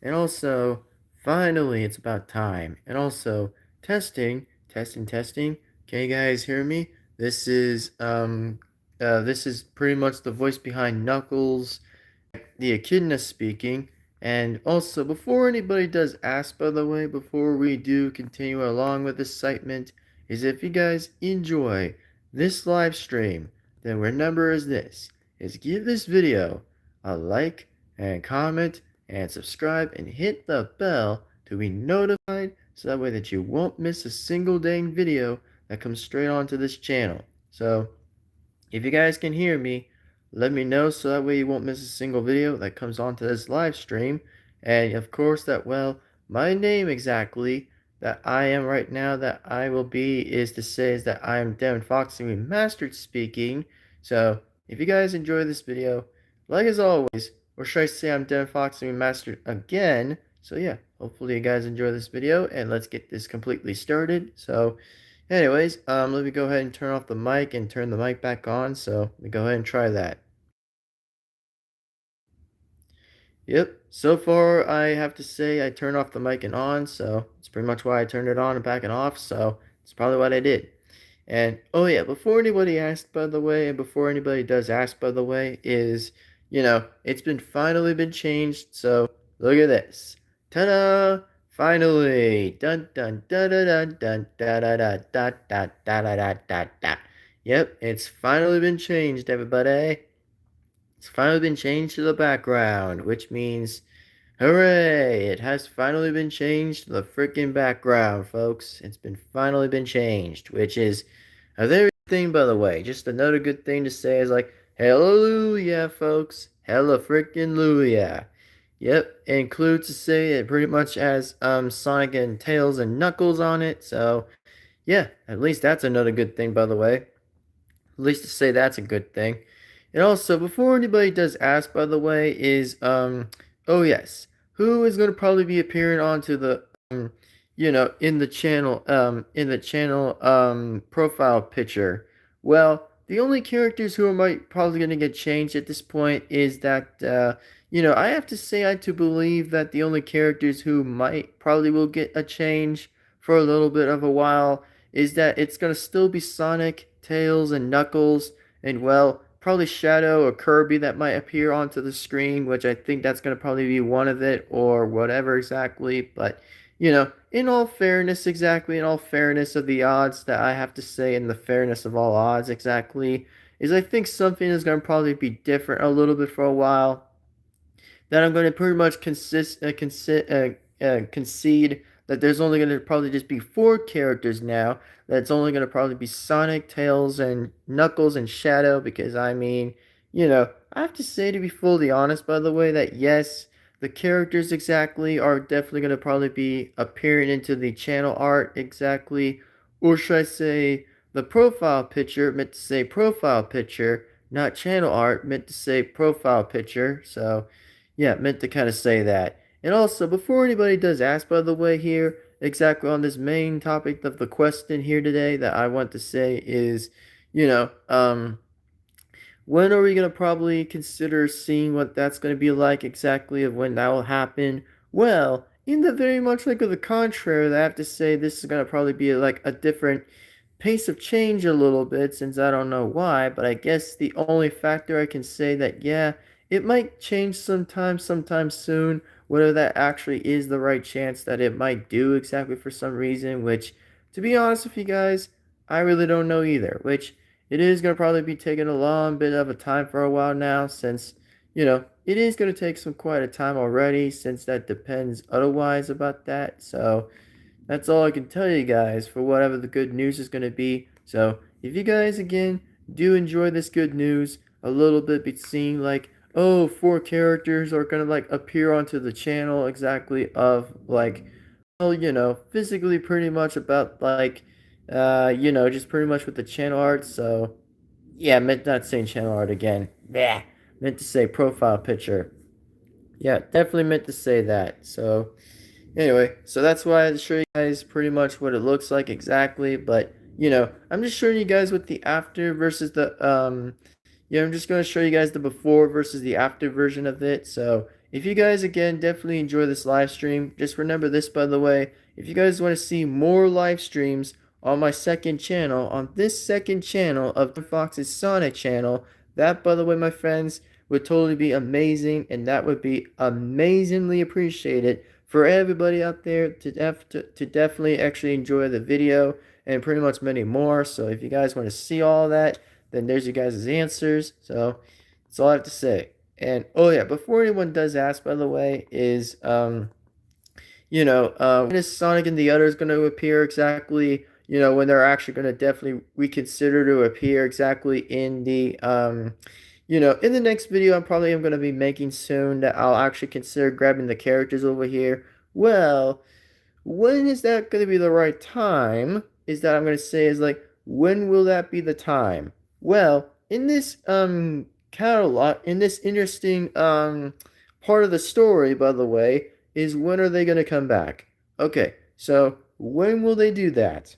And also, finally, it's about time. And also, testing, testing, testing. Can you guys hear me? This is pretty much the voice behind Knuckles, the echidna speaking. And also, before anybody does ask, by the way, before we do continue along with this segment, is if you guys enjoy this live stream, then remember is give this video a like and comment and subscribe and hit the bell to be notified so that way that you won't miss a single dang video that comes straight onto this channel. So, if you guys can hear me, let me know so that way you won't miss a single video that comes onto this live stream. And of course my name exactly that I am right now that I will be is that I am Devin-Foxy Remastered speaking. So if you guys enjoy this video, like as always, or should I say I'm Devin-Foxy Remastered again. So yeah, hopefully you guys enjoy this video and let's get this completely started. So anyways, let me go ahead and turn off the mic and turn the mic back on. So let me go ahead and try that. Yep, so far I have to say I turned off the mic and on, so it's pretty much why I turned it on and back and off, so it's probably what I did. And oh yeah, before anybody asked by the way, and before anybody does ask by the way, it's been finally been changed, so look at this. Ta-da! Finally! Dun dun dun dun dun dun dun dun dun dun dun dun dun dun dun. Yep, it's finally been changed, everybody. It's finally been changed to the background, which means, hooray! It has finally been changed to the freaking background, folks. It's been finally been changed, which is a very good thing, by the way. Just another good thing to say is like, hallelujah, folks. Hella freaking Luya. Yep, it includes to say it pretty much has Sonic and Tails and Knuckles on it, so yeah, at least that's another good thing, by the way. At least to say that's a good thing. And also, before anybody does ask, by the way, oh yes, who is going to probably be appearing onto the, in the channel, profile picture? Well, the only characters who are might probably going to get changed at this point is that, I have to say I to believe that the only characters who might probably will get a change for a little bit of a while is that it's going to still be Sonic, Tails, and Knuckles, and well, probably Shadow or Kirby that might appear onto the screen, which I think that's going to probably be one of it or whatever exactly. But, in all fairness, exactly, in all fairness of the odds that I have to say, in the fairness of all odds exactly, is I think something is going to probably be different a little bit for a while that I'm going to pretty much concede that there's only going to probably just be four characters now. That's only going to probably be Sonic, Tails, and Knuckles and Shadow. Because I mean, I have to say to be fully honest, by the way, that yes, the characters exactly are definitely going to probably be appearing into the channel art exactly, or should I say the profile picture meant to say profile picture, not channel art meant to say profile picture. So yeah, meant to kind of say that. And also, before anybody does ask, by the way, here, exactly on this main topic of the question here today, that I want to say is, you know, um, when are we going to probably consider seeing what that's going to be like exactly of when that will happen? Well, in the very much like of the contrary, I have to say this is going to probably be like a different pace of change a little bit since I don't know why, but I guess the only factor I can say that, yeah, it might change sometime soon, whether that actually is the right chance that it might do exactly for some reason, which, to be honest with you guys, I really don't know either, which it is going to probably be taking a long bit of a time for a while now since, it is going to take some quite a time already since that depends otherwise about that, so that's all I can tell you guys for whatever the good news is going to be. So, if you guys again do enjoy this good news a little bit, be seeing like, oh, four characters are going to like appear onto the channel exactly of like, well, physically pretty much about like, just pretty much with the channel art. So, yeah, meant not saying channel art again. Yeah, meant to say profile picture. Yeah, definitely meant to say that. So, anyway, so that's why I had to show you guys pretty much what it looks like exactly, but I'm just showing you guys what the after versus the I'm just going to show you guys the before versus the after version of it. So, if you guys again definitely enjoy this live stream, just remember this by the way. If you guys want to see more live streams on my second channel, on this second channel of Devin-Foxy's Sonic channel, that by the way, my friends, would totally be amazing, and that would be amazingly appreciated for everybody out there to definitely actually enjoy the video and pretty much many more. So if you guys want to see all that, then there's you guys' answers. So that's all I have to say. And oh yeah, before anyone does ask, by the way, is when is Sonic and the others going to appear exactly? When they're actually going to definitely reconsider to appear exactly in the in the next video I'm probably am going to be making soon that I'll actually consider grabbing the characters over here. Well, when is that going to be the right time? Is that I'm going to say is like, when will that be the time? Well, in this catalog, in this interesting part of the story, by the way, is when are they going to come back? Okay, so when will they do that?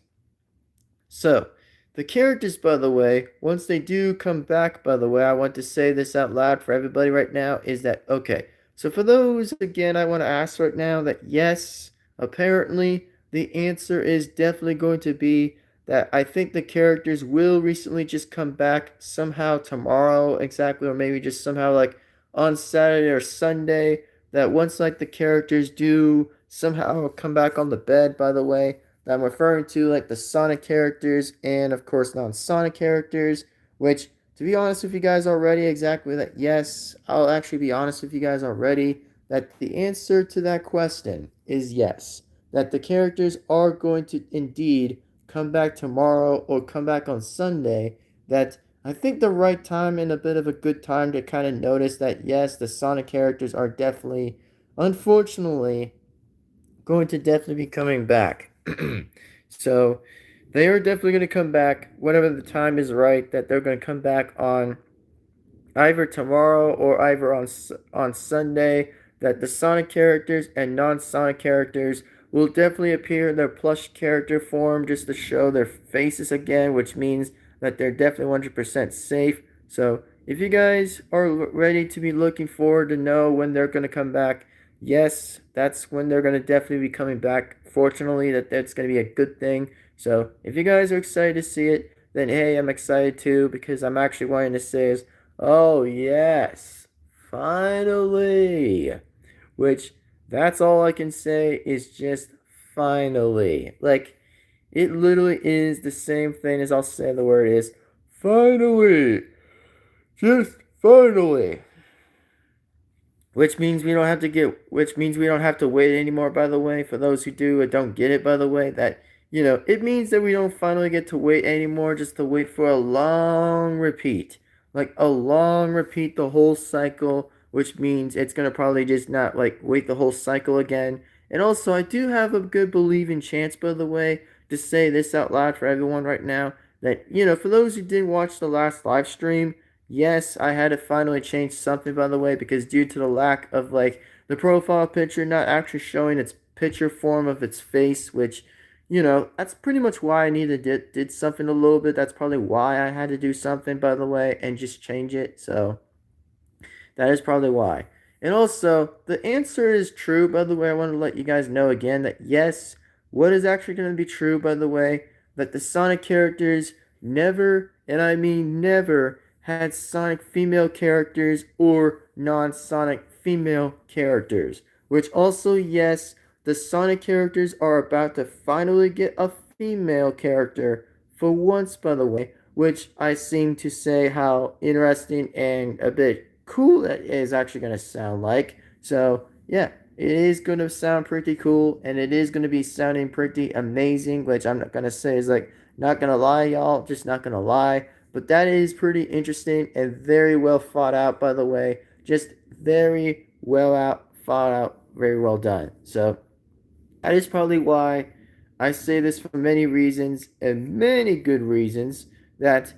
So, the characters, by the way, once they do come back, by the way, I want to say this out loud for everybody right now, is that, okay, so for those, again, I want to ask right now that yes, apparently, the answer is definitely going to be that I think the characters will recently just come back somehow tomorrow, exactly, or maybe just somehow like on Saturday or Sunday, that once like the characters do somehow come back on the bed, by the way, that I'm referring to like the Sonic characters and of course non-Sonic characters, which to be honest with you guys already, exactly that, yes, I'll actually be honest with you guys already, that the answer to that question is yes. That the characters are going to indeed come back tomorrow or come back on Sunday. That I think the right time and a bit of a good time to kind of notice that yes, the Sonic characters are definitely, unfortunately, going to definitely be coming back. So they are definitely going to come back whenever the time is right, that they're going to come back on either tomorrow or either on Sunday, that the Sonic characters and non-Sonic characters will definitely appear in their plush character form just to show their faces again, which means that they're definitely 100% safe. So if you guys are ready to be looking forward to know when they're going to come back, yes, that's when they're going to definitely be coming back. Fortunately, that's going to be a good thing. So if you guys are excited to see it, then hey, I'm excited too, because I'm actually wanting to say is, oh, yes, finally. Which, that's all I can say is just finally. Like, it literally is the same thing as I'll say the word is finally. Just finally. Which means we don't have to wait anymore, by the way, for those who do or don't get it, by the way, that, it means that we don't finally get to wait anymore, just to wait for a long repeat. Like a long repeat the whole cycle, which means it's gonna probably just not like wait the whole cycle again. And also, I do have a good believing chance, by the way, to say this out loud for everyone right now, that, for those who didn't watch the last live stream, yes, I had to finally change something, by the way, because due to the lack of, like, the profile picture not actually showing its picture form of its face, which, that's pretty much why I needed did something a little bit. That's probably why I had to do something, by the way, and just change it. So, that is probably why. And also, the answer is true, by the way. I want to let you guys know again that yes, what is actually going to be true, by the way, that the Sonic characters never, and I mean never, had Sonic female characters or non-Sonic female characters. Which also, yes, the Sonic characters are about to finally get a female character for once, by the way, which I seem to say how interesting and a bit cool that is actually going to sound like. So, yeah, it is going to sound pretty cool, and it is going to be sounding pretty amazing, which I'm not going to say is like, not going to lie, y'all, just not going to lie. But that is pretty interesting and very well thought out, by the way. Just very well thought out, very well done. So, that is probably why I say this for many reasons and many good reasons that,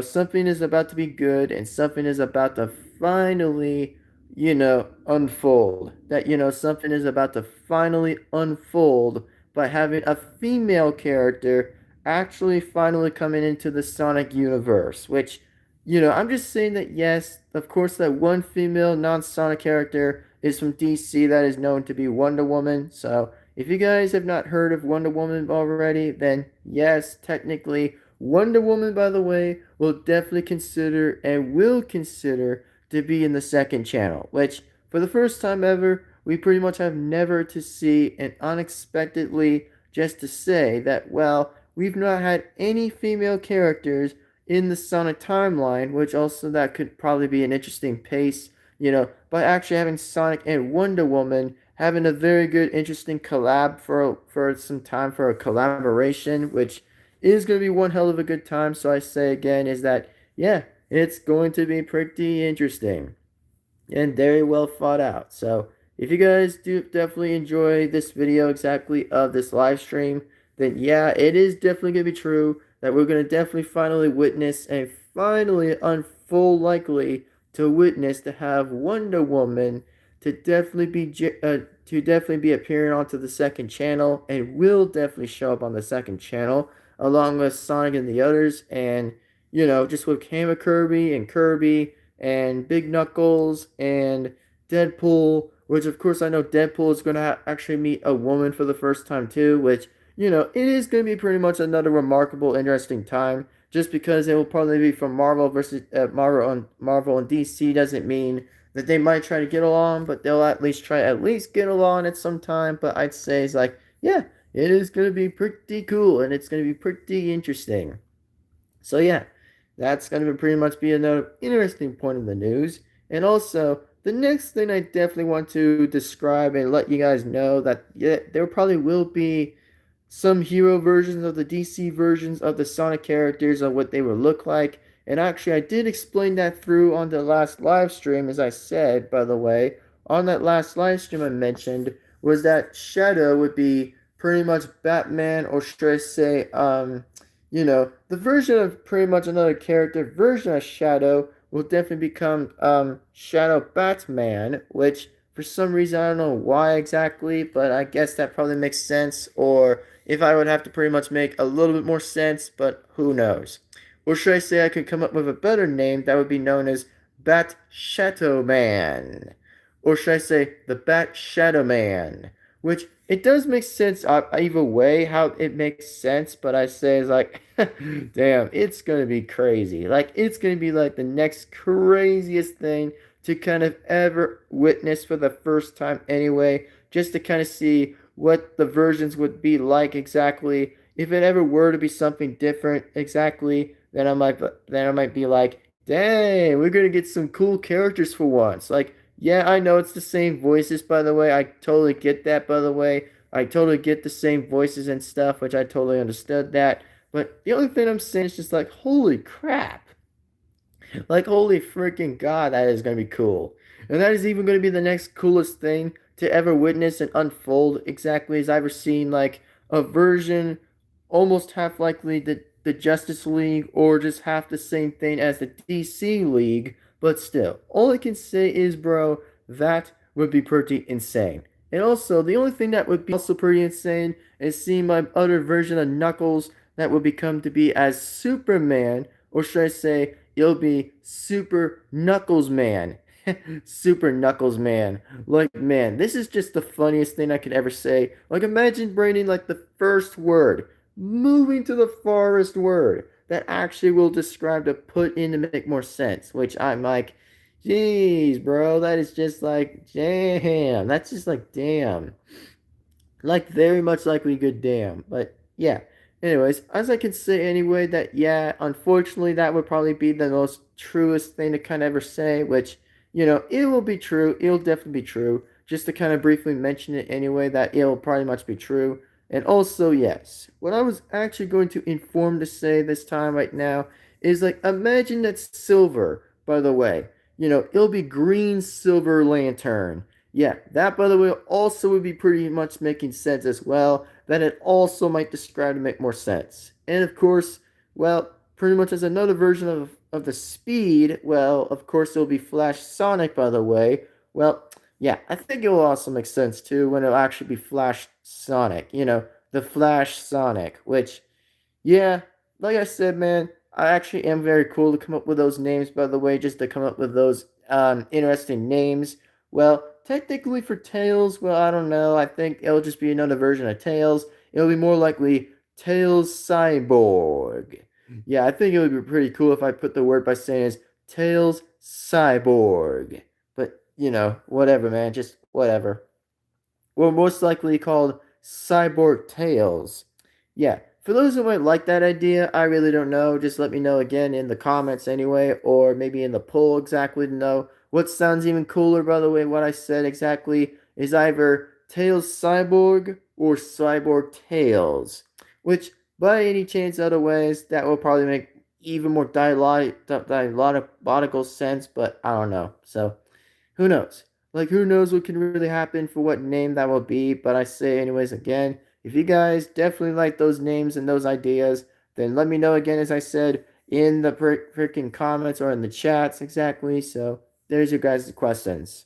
something is about to be good and something is about to finally, unfold. That, something is about to finally unfold by having a female character actually finally coming into the Sonic universe, which, I'm just saying that yes, of course, that one female non Sonic character is from DC that is known to be Wonder Woman. So if you guys have not heard of Wonder Woman already, then yes, technically Wonder Woman, by the way, will definitely consider and will consider to be in the second channel, which for the first time ever, we pretty much have never to see, and unexpectedly just to say that, well, we've not had any female characters in the Sonic timeline, which also that could probably be an interesting pace, by actually having Sonic and Wonder Woman having a very good, interesting collab for some time for a collaboration, which is going to be one hell of a good time. So I say again, is that yeah, it's going to be pretty interesting and very well thought out. So if you guys do definitely enjoy this video exactly of this live stream, then yeah, it is definitely going to be true that we're going to definitely finally witness and finally unfold likely to witness to have Wonder Woman to definitely be appearing onto the second channel and will definitely show up on the second channel along with Sonic and the others, and just with Hammer Kirby and Big Knuckles and Deadpool, which of course I know Deadpool is going to actually meet a woman for the first time too, which, it is going to be pretty much another remarkable, interesting time. Just because it will probably be from Marvel versus Marvel and DC doesn't mean that they might try to get along, but they'll at least try at least get along at some time. But I'd say it's like, yeah, it is going to be pretty cool and it's going to be pretty interesting. So yeah, that's going to pretty much be another interesting point of the news. And also, the next thing I definitely want to describe and let you guys know that yeah, there probably will be some hero versions of the DC versions of the Sonic characters of what they will look like. And actually, I did explain that through on the last live stream, as I said, by the way. On that last live stream I mentioned was that Shadow would be pretty much Batman, or should I say, the version of pretty much another character version of Shadow will definitely become Shadow Batman, which for some reason I don't know why exactly, but I guess that probably makes sense. Or if I would have to pretty much make a little bit more sense, but who knows? Or should I say I could come up with a better name that would be known as Bat Shadow Man? Or should I say the Bat Shadow Man? Which it does make sense either way how it makes sense, but I say it's like, damn, it's gonna be crazy. Like it's gonna be like the next craziest thing to kind of ever witness for the first time anyway, just to kind of see what the versions would be like exactly. If it ever were to be something different exactly, then I might be like, dang, we're gonna get some cool characters for once. Like, yeah, I know it's the same voices, by the way. I totally get that, by the way. I totally get the same voices and stuff, which I totally understood that. But the only thing I'm saying is just like, holy crap. Like, holy freaking God, that is going to be cool. And that is even going to be the next coolest thing to ever witness and unfold exactly as I've ever seen, like, a version almost half likely the Justice League or just half the same thing as the DC League. But still, all I can say is, bro, that would be pretty insane. And also, the only thing that would be also pretty insane is seeing my other version of Knuckles that would become to be as Superman, or should I say, it'll be Super Knuckles Man. Super Knuckles Man. Like, man, this is just the funniest thing I could ever say. Like, imagine bringing, like, the first word, moving to the farthest word that actually will describe to put in to make more sense. Which I'm like, jeez, bro, that is just like, damn. That's just like, damn. Like, very much like we good damn. But, yeah. Anyways, as I can say anyway, that, yeah, unfortunately, that would probably be the most truest thing to kind of ever say, which, it will be true. It'll definitely be true. Just to kind of briefly mention it anyway, that it'll probably much be true. And also, yes, what I was actually going to inform to say this time right now is like, imagine that silver, by the way. It'll be green silver lantern. Yeah, that, by the way, also would be pretty much making sense as well. That it also might describe to make more sense. And of course, well, pretty much as another version of the speed, well, of course, it'll be Flash Sonic, by the way. Well, yeah, I think it will also make sense too when it'll actually be Flash Sonic. The Flash Sonic, which, yeah, like I said, man, I actually am very cool to come up with those names, by the way, just to come up with those interesting names. Well, technically for Tails, well, I don't know. I think it'll just be another version of Tails. It'll be more likely Tails Cyborg. Yeah, I think it would be pretty cool if I put the word by saying is Tails Cyborg. But, whatever, man. Just whatever. Or most likely called Cyborg Tales. Yeah, for those who might like that idea, I really don't know. Just let me know again in the comments anyway, or maybe in the poll exactly to know what sounds even cooler. By the way, what I said exactly is either Tails Cyborg or Cyborg Tails, which by any chance other ways that will probably make even more dialogical sense, but I don't know. So who knows? Like, who knows what can really happen for what name that will be? But I say, anyways, again, if you guys definitely like those names and those ideas, then let me know again, as I said, in the freaking comments or in the chats exactly. So, there's your guys' questions.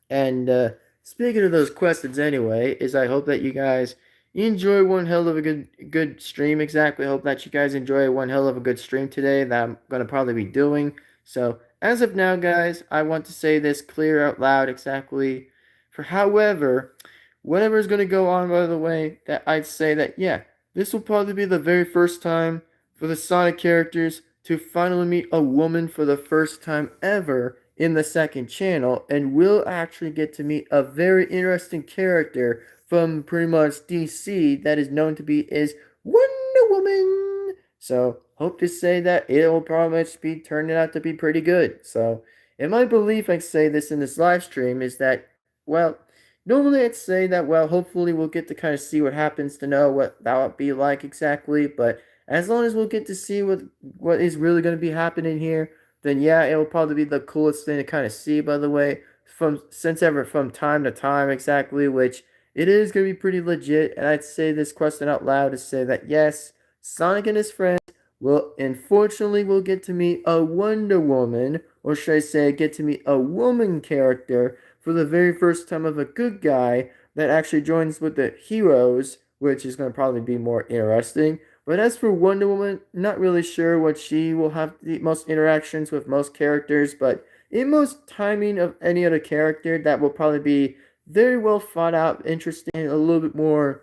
And speaking of those questions, anyway, is I hope that you guys enjoy one hell of a good stream. Exactly. I hope that you guys enjoy one hell of a good stream today that I'm gonna probably be doing. So as of now, guys, I want to say this clear out loud exactly. For however, whatever is gonna go on, by the way, that I'd say that yeah, this will probably be the very first time for the Sonic characters to finally meet a woman for the first time ever in the second channel, and we'll actually get to meet a very interesting character from pretty much DC that is known to be as Wonder Woman. So hope to say that it will probably be turning out to be pretty good. So in my belief, I say this in this live stream is that, well, normally I'd say that, well, hopefully we'll get to kind of see what happens to know what that would be like exactly, but as long as we'll get to see what is really going to be happening here, then yeah, it will probably be the coolest thing to kind of see, by the way, from time to time exactly, which it is going to be pretty legit. And I'd say this question out loud to say that yes, Sonic and his friends will get to meet a Wonder Woman, or should I say, get to meet a woman character for the very first time of a good guy that actually joins with the heroes, which is going to probably be more interesting. But as for Wonder Woman, not really sure what she will have the most interactions with most characters, but in most timing of any other character, that will probably be very well thought out, interesting, a little bit more,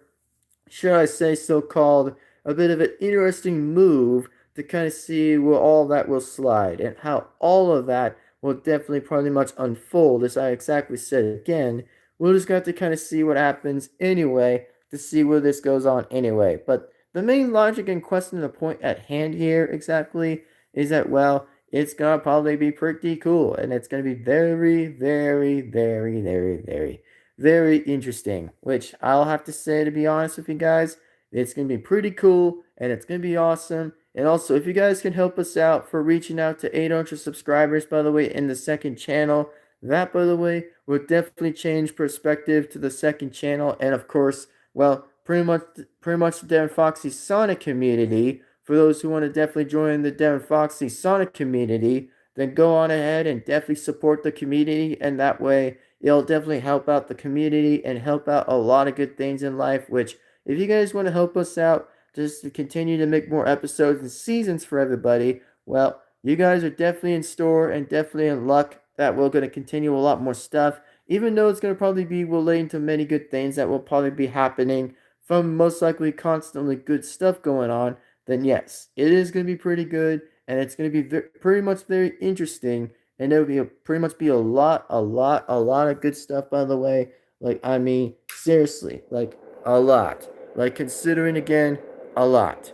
should I say, so-called, a bit of an interesting move to kind of see where all that will slide and how all of that will definitely pretty much unfold. As I exactly said again, we'll just got to kind of see what happens anyway to see where this goes on anyway. But the main logic and question, the point at hand here exactly is that, well, it's gonna probably be pretty cool and it's gonna be very, very, very, very, very, very interesting. Which I'll have to say, to be honest with you guys, it's gonna be pretty cool and it's gonna be awesome. And also, if you guys can help us out for reaching out to 800 subscribers, by the way, in the second channel, that, by the way, would definitely change perspective to the second channel. And of course, well, pretty much the Devin-Foxy Sonic community. For those who want to definitely join the Devin-Foxy Sonic community, then go on ahead and definitely support the community, and that way it'll definitely help out the community and help out a lot of good things in life. Which, if you guys want to help us out just to continue to make more episodes and seasons for everybody, well, you guys are definitely in store and definitely in luck that we're going to continue a lot more stuff, even though it's going to probably be relating to many good things that will probably be happening from most likely constantly good stuff going on. Then yes, it is going to be pretty good, and it's going to be pretty much very interesting, and there will be pretty much be a lot of good stuff, by the way. Like, I mean, seriously, like, a lot. Like, considering again, a lot.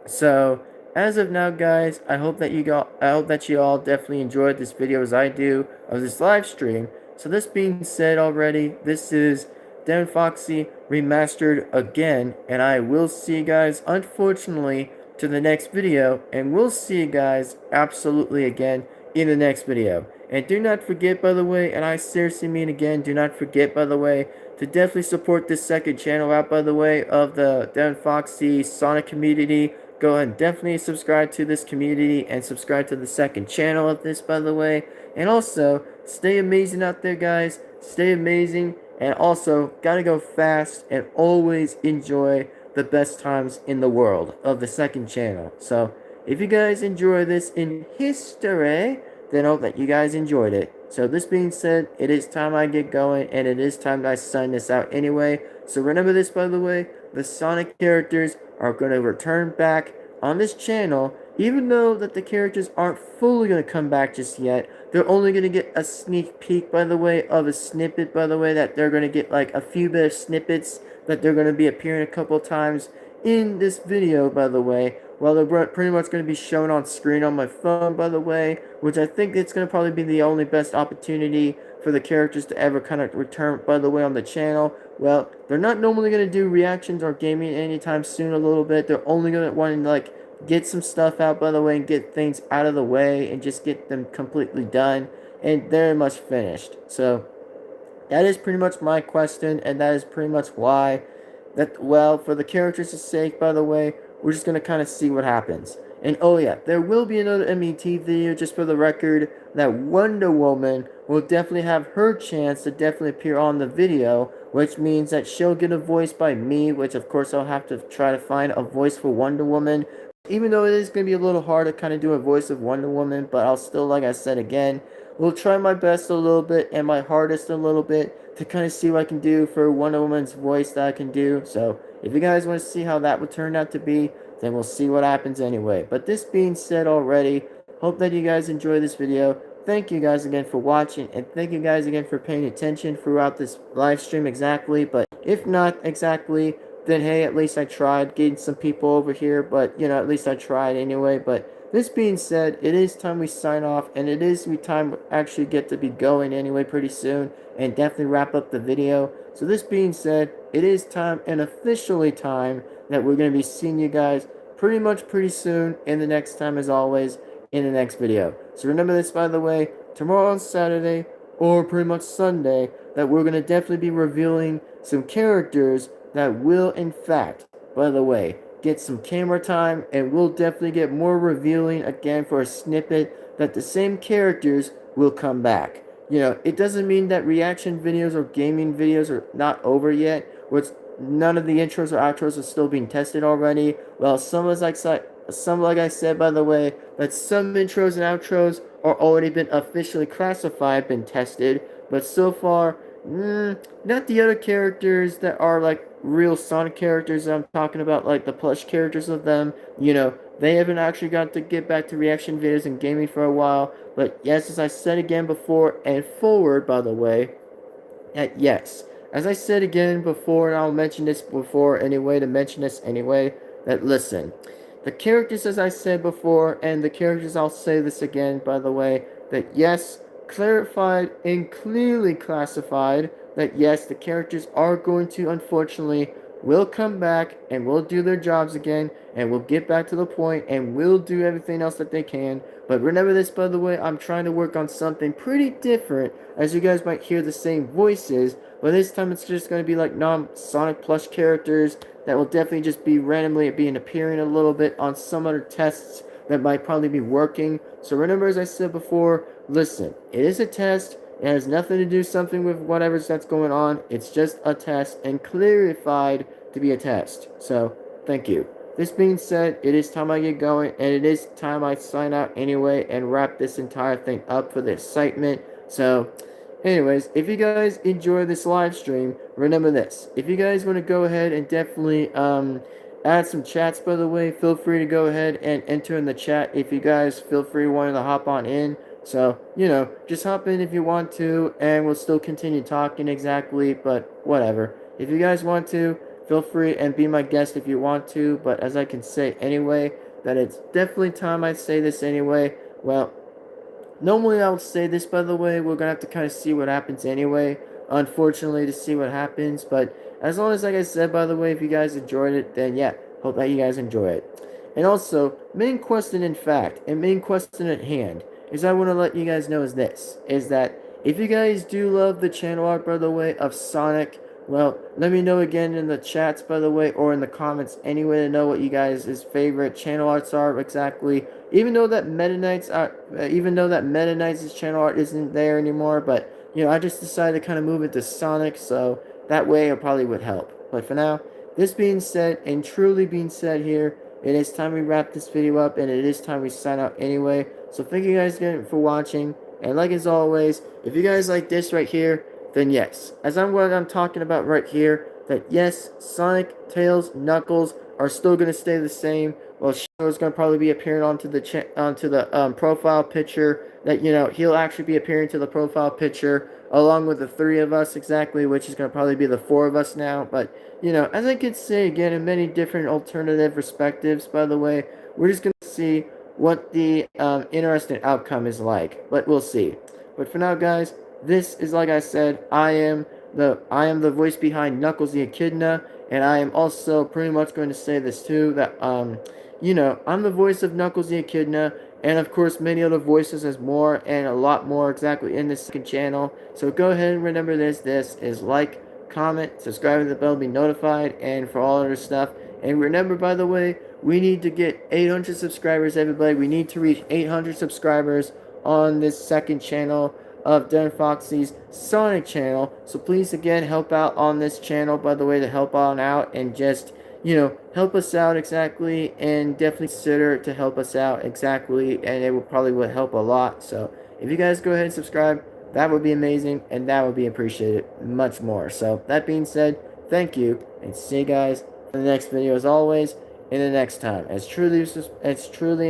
So, as of now, guys, I hope that you all definitely enjoyed this video as I do of this live stream. So, this being said already, this is Devin-Foxy remastered again, and I will see you guys, unfortunately, to the next video, and we'll see you guys absolutely again in the next video. And do not forget, by the way, and I seriously mean again, do not forget, by the way, to definitely support this second channel out, by the way, of the Devin-Foxy Sonic community. Go ahead and definitely subscribe to this community and subscribe to the second channel of this, by the way. And also, stay amazing out there, guys. Stay amazing. And also, gotta go fast and always enjoy the best times in the world of the second channel. So, if you guys enjoy this in history, then I hope that you guys enjoyed it. So this being said, it is time I get going, and it is time that I sign this out anyway. So remember this, by the way, the Sonic characters are going to return back on this channel, even though that the characters aren't fully going to come back just yet. They're only going to get a sneak peek, by the way, of a snippet, by the way, that they're going to get like a few bit of snippets that they're going to be appearing a couple times in this video, by the way. Well, they're pretty much going to be shown on screen on my phone, by the way, which I think it's going to probably be the only best opportunity for the characters to ever kind of return, by the way, on the channel. Well, they're not normally going to do reactions or gaming anytime soon a little bit. They're only going to want to, like, get some stuff out, by the way, and get things out of the way and just get them completely done. And they're much finished. So, that is pretty much my question, and that is pretty much why that, well, for the characters' sake, by the way, we're just going to kind of see what happens. And oh yeah, there will be another MET video, just for the record, that Wonder Woman will definitely have her chance to definitely appear on the video, which means that she'll get a voice by me, which of course I'll have to try to find a voice for Wonder Woman. Even though it is going to be a little hard to kind of do a voice of Wonder Woman, but I'll still, like I said again, will try my best a little bit and my hardest a little bit to kind of see what I can do for Wonder Woman's voice that I can do. So if you guys want to see how that would turn out to be, then we'll see what happens anyway. But this being said already, hope that you guys enjoy this video. Thank you guys again for watching, and thank you guys again for paying attention throughout this live stream exactly. But if not exactly, then hey, at least I tried getting some people over here. But, you know, at least I tried anyway. But this being said, it is time we sign off, and it is time we actually get to be going anyway pretty soon, and definitely wrap up the video. So this being said, it is time, and officially time, that we're going to be seeing you guys pretty soon in the next time, as always, in the next video. So remember this, by the way, tomorrow on Saturday, or pretty much Sunday, that we're going to definitely be revealing some characters that will, in fact, by the way, get some camera time, and we'll definitely get more revealing again for a snippet that the same characters will come back. You know, it doesn't mean that reaction videos or gaming videos are not over yet, which none of the intros or outros are still being tested already. Well, some, like I said, by the way, that some intros and outros are already been officially classified, been tested, but so far, not the other characters that are like real Sonic characters I'm talking about, like the plush characters of them. You know, they haven't actually got to get back to reaction videos and gaming for a while. But yes, as I said again before and forward, by the way, yes, as I said again before, and I'll mention this before anyway, to mention this anyway, that listen, the characters, as I said before, and the characters, I'll say this again, by the way, that yes, clarified and clearly classified, that yes, the characters are going to, unfortunately, will come back and will do their jobs again, and will get back to the point, and will do everything else that they can. But remember this, by the way, I'm trying to work on something pretty different, as you guys might hear the same voices, but this time it's just going to be like non-Sonic plush characters that will definitely just be randomly being appearing a little bit on some other tests that might probably be working. So remember, as I said before, listen, it is a test. It has nothing to do something with whatever that's going on. It's just a test, and clarified to be a test. So, thank you. This being said, it is time I get going, and it is time I sign out anyway and wrap this entire thing up for the excitement. So, anyways, if you guys enjoy this live stream, remember this. If you guys want to go ahead and definitely add some chats, by the way, feel free to go ahead and enter in the chat. If you guys feel free wanting to hop on in. So, you know, just hop in if you want to, and we'll still continue talking exactly, but whatever. If you guys want to, feel free and be my guest if you want to, but as I can say anyway, that it's definitely time I say this anyway. Well, normally I would say this, by the way, we're going to have to kind of see what happens anyway, unfortunately, to see what happens, but as long as, like I said, by the way, if you guys enjoyed it, then yeah, hope that you guys enjoy it. And also, main question in fact, and main question at hand, is I want to let you guys know is this, is that if you guys do love the channel art, by the way, of Sonic, well, let me know again in the chats, by the way, or in the comments anyway, to know what you guys' favorite channel arts are exactly. Even though that Meta Knight's channel art isn't there anymore, but you know, I just decided to kind of move it to Sonic, so that way it probably would help. But for now, this being said, and truly being said here, it is time we wrap this video up, and it is time we sign out anyway. So thank you guys again for watching, And like as always, if you guys like this right here, then yes, as I'm what I'm talking about right here, that yes, Sonic, Tails, Knuckles are still gonna stay the same. Well, Shadow's gonna probably be appearing onto the profile picture. That he'll actually be appearing to the profile picture along with the three of us exactly, which is gonna probably be the four of us now. But as I could say again in many different alternative perspectives, by the way, we're just gonna see what the interesting outcome is like. But we'll see. But for now, guys, this is like I said, I am the voice behind Knuckles the Echidna, and I am also pretty much going to say this too that I'm the voice of Knuckles the Echidna, and of course many other voices as more and a lot more exactly in this second channel. So go ahead and remember this. This is like, comment, subscribe to the bell to be notified, and for all other stuff. And remember, by the way, we need to get 800 subscribers, everybody. We need to reach 800 subscribers on this second channel of Devin-Foxy's Sonic channel. So please again help out on this channel, by the way, to help on out and just help us out exactly, and definitely consider to help us out exactly, and it will probably would help a lot. So if you guys go ahead and subscribe, that would be amazing, and that would be appreciated much more. So that being said, thank you, and see you guys in the next video as always, in the next time, as truly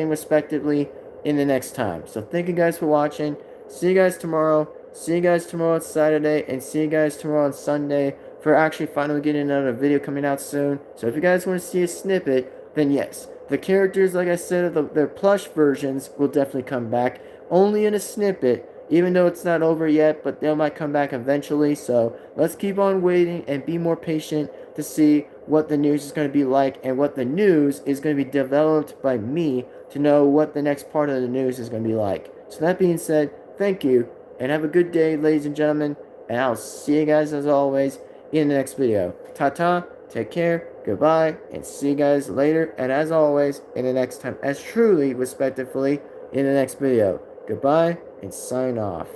and respectively in the next time. So thank you guys for watching. See you guys tomorrow. See you guys tomorrow on Saturday, and see you guys tomorrow on Sunday for actually finally getting another video coming out soon. So if you guys want to see a snippet, then yes, the characters, like I said, of their plush versions will definitely come back, only in a snippet, even though it's not over yet, but they might come back eventually. So let's keep on waiting and be more patient to see what the news is going to be like, and what the news is going to be developed by me to know what the next part of the news is going to be like. So that being said, thank you, and have a good day, ladies and gentlemen, and I'll see you guys as always in the next video. Ta-ta, take care, goodbye, and see you guys later, and as always, in the next time, as truly, respectively, in the next video. Goodbye, and sign off.